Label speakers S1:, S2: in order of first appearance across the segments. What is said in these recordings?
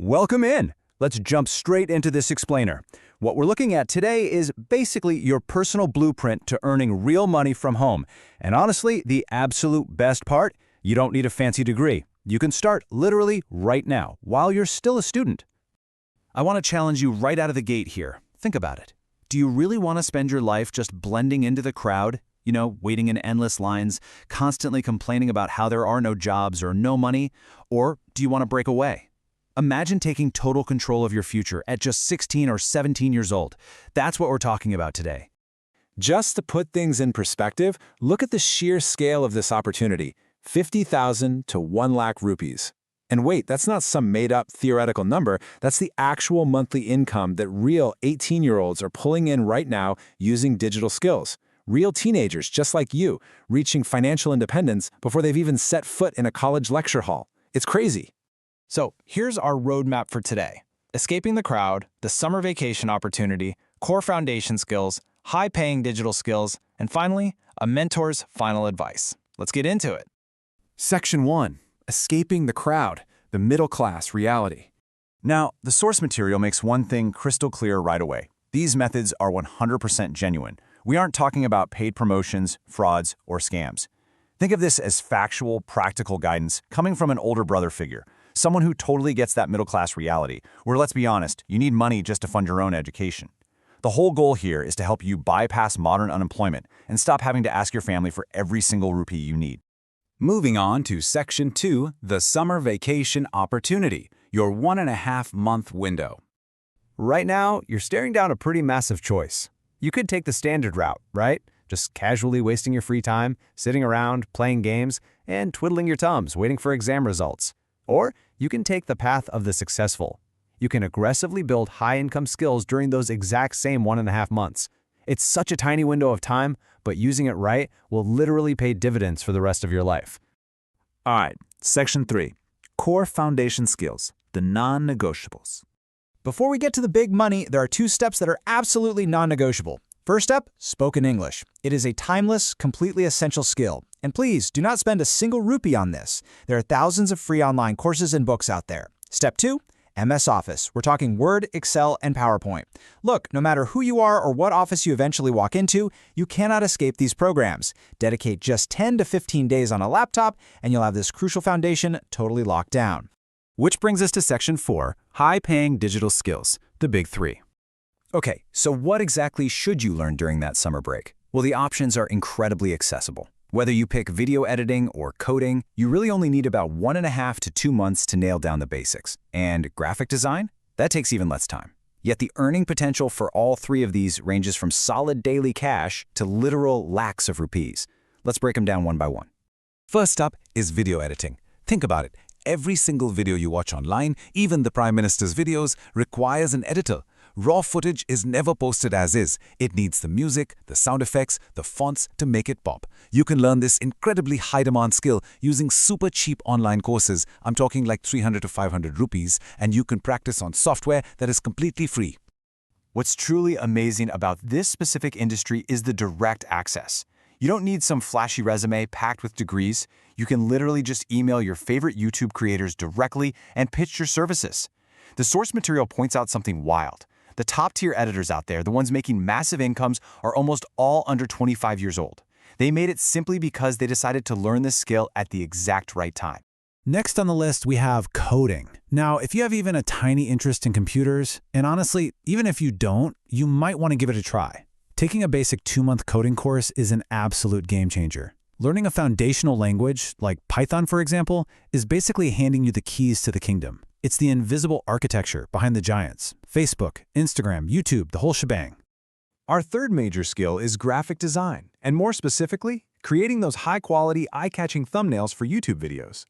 S1: Welcome in. Let's jump straight into this explainer. What we're looking at today is basically your personal blueprint to earning real money from home. And honestly, the absolute best part, you don't need a fancy degree. You can start literally right now, while you're still a student. I want to challenge you right out of the gate here. Think about it. Do you really want to spend your life just blending into the crowd? Waiting in endless lines, constantly complaining about how there are no jobs or no money? Or do you want to break away? Imagine taking total control of your future at just 16 or 17 years old. That's what we're talking about today.
S2: Just to put things in perspective, look at the sheer scale of this opportunity, 50,000 to 1 lakh rupees. And wait, that's not some made-up theoretical number, that's the actual monthly income that real 18-year-olds are pulling in right now using digital skills. Real teenagers just like you, reaching financial independence before they've even set foot in a college lecture hall. It's crazy.
S3: So here's our roadmap for today. Escaping the crowd, the summer vacation opportunity, core foundation skills, high-paying digital skills, and finally, a mentor's final advice. Let's get into it.
S2: Section 1. Escaping the crowd, the middle-class reality.
S1: Now, the source material makes one thing crystal clear right away. These methods are 100% genuine. We aren't talking about paid promotions, frauds, or scams. Think of this as factual, practical guidance coming from an older brother figure. Someone who totally gets that middle-class reality, where, let's be honest, you need money just to fund your own education. The whole goal here is to help you bypass modern unemployment and stop having to ask your family for every single rupee you need.
S4: Moving on to Section 2, the summer vacation opportunity, your 1.5-month window.
S1: Right now, you're staring down a pretty massive choice. You could take the standard route, right? Just casually wasting your free time, sitting around, playing games, and twiddling your thumbs, waiting for exam results. Or you can take the path of the successful. You can aggressively build high-income skills during those exact same 1.5 months. It's such a tiny window of time, but using it right will literally pay dividends for the rest of your life.
S2: All right, Section 3. Core foundation skills, the non-negotiables.
S3: Before we get to the big money, there are 2 steps that are absolutely non-negotiable. First step, spoken English. It is a timeless, completely essential skill. And please, do not spend a single rupee on this. There are thousands of free online courses and books out there. Step 2, MS Office. We're talking Word, Excel, and PowerPoint. Look, no matter who you are or what office you eventually walk into, you cannot escape these programs. Dedicate just 10 to 15 days on a laptop, and you'll have this crucial foundation totally locked down.
S4: Which brings us to Section 4, high-paying digital skills, the big 3.
S1: Okay, so what exactly should you learn during that summer break? Well, the options are incredibly accessible. Whether you pick video editing or coding, you really only need about 1.5 to 2 months to nail down the basics. And graphic design? That takes even less time. Yet the earning potential for all 3 of these ranges from solid daily cash to literal lakhs of rupees. Let's break them down one by one.
S4: First up is video editing. Think about it. Every single video you watch online, even the Prime Minister's videos, requires an editor. Raw footage is never posted as is. It needs the music, the sound effects, the fonts to make it pop. You can learn this incredibly high-demand skill using super cheap online courses. I'm talking like 300 to 500 rupees, and you can practice on software that is completely free.
S1: What's truly amazing about this specific industry is the direct access. You don't need some flashy resume packed with degrees. You can literally just email your favorite YouTube creators directly and pitch your services. The source material points out something wild. The top-tier editors out there, the ones making massive incomes, are almost all under 25 years old. They made it simply because they decided to learn this skill at the exact right time.
S5: Next on the list, we have coding. Now, if you have even a tiny interest in computers, and honestly, even if you don't, you might want to give it a try. Taking a basic 2-month coding course is an absolute game changer. Learning a foundational language, like Python for example, is basically handing you the keys to the kingdom. It's the invisible architecture behind the giants: Facebook, Instagram, YouTube, the whole shebang.
S2: Our third major skill is graphic design, and more specifically, creating those high-quality, eye-catching thumbnails for YouTube videos.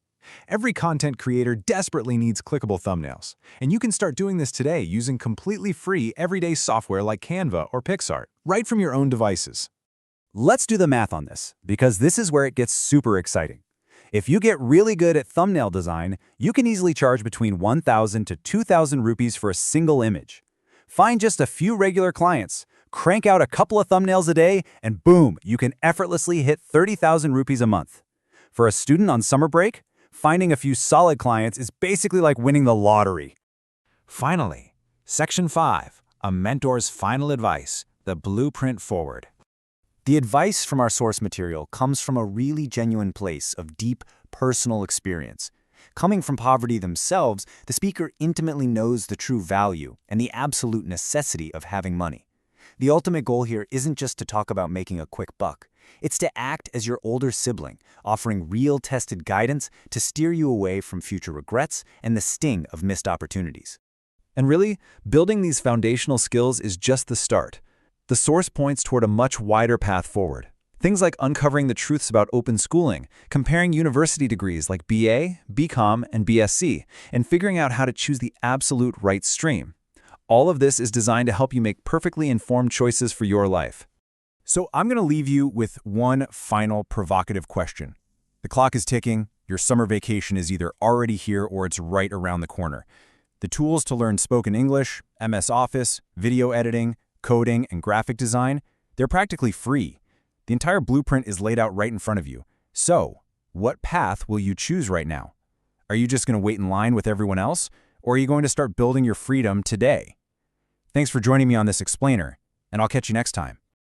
S2: Every content creator desperately needs clickable thumbnails, and you can start doing this today using completely free everyday software like Canva or PixArt, right from your own devices.
S1: Let's do the math on this, because this is where it gets super exciting. If you get really good at thumbnail design, you can easily charge between 1,000 to 2,000 rupees for a single image. Find just a few regular clients, crank out a couple of thumbnails a day, and boom, you can effortlessly hit 30,000 rupees a month. For a student on summer break, finding a few solid clients is basically like winning the lottery.
S3: Finally, Section 5, a mentor's final advice, the blueprint forward. The advice from our source material comes from a really genuine place of deep personal experience. Coming from poverty themselves, the speaker intimately knows the true value and the absolute necessity of having money. The ultimate goal here isn't just to talk about making a quick buck. It's to act as your older sibling, offering real tested guidance to steer you away from future regrets and the sting of missed opportunities.
S1: And really, building these foundational skills is just the start. The source points toward a much wider path forward. Things like uncovering the truths about open schooling, comparing university degrees like BA, BCom, and BSc, and figuring out how to choose the absolute right stream. All of this is designed to help you make perfectly informed choices for your life.
S3: So I'm going to leave you with one final provocative question. The clock is ticking, your summer vacation is either already here or it's right around the corner. The tools to learn spoken English, MS Office, video editing, coding, and graphic design, they're practically free. The entire blueprint is laid out right in front of you. So, what path will you choose right now? Are you just going to wait in line with everyone else, or are you going to start building your freedom today? Thanks for joining me on this explainer, and I'll catch you next time.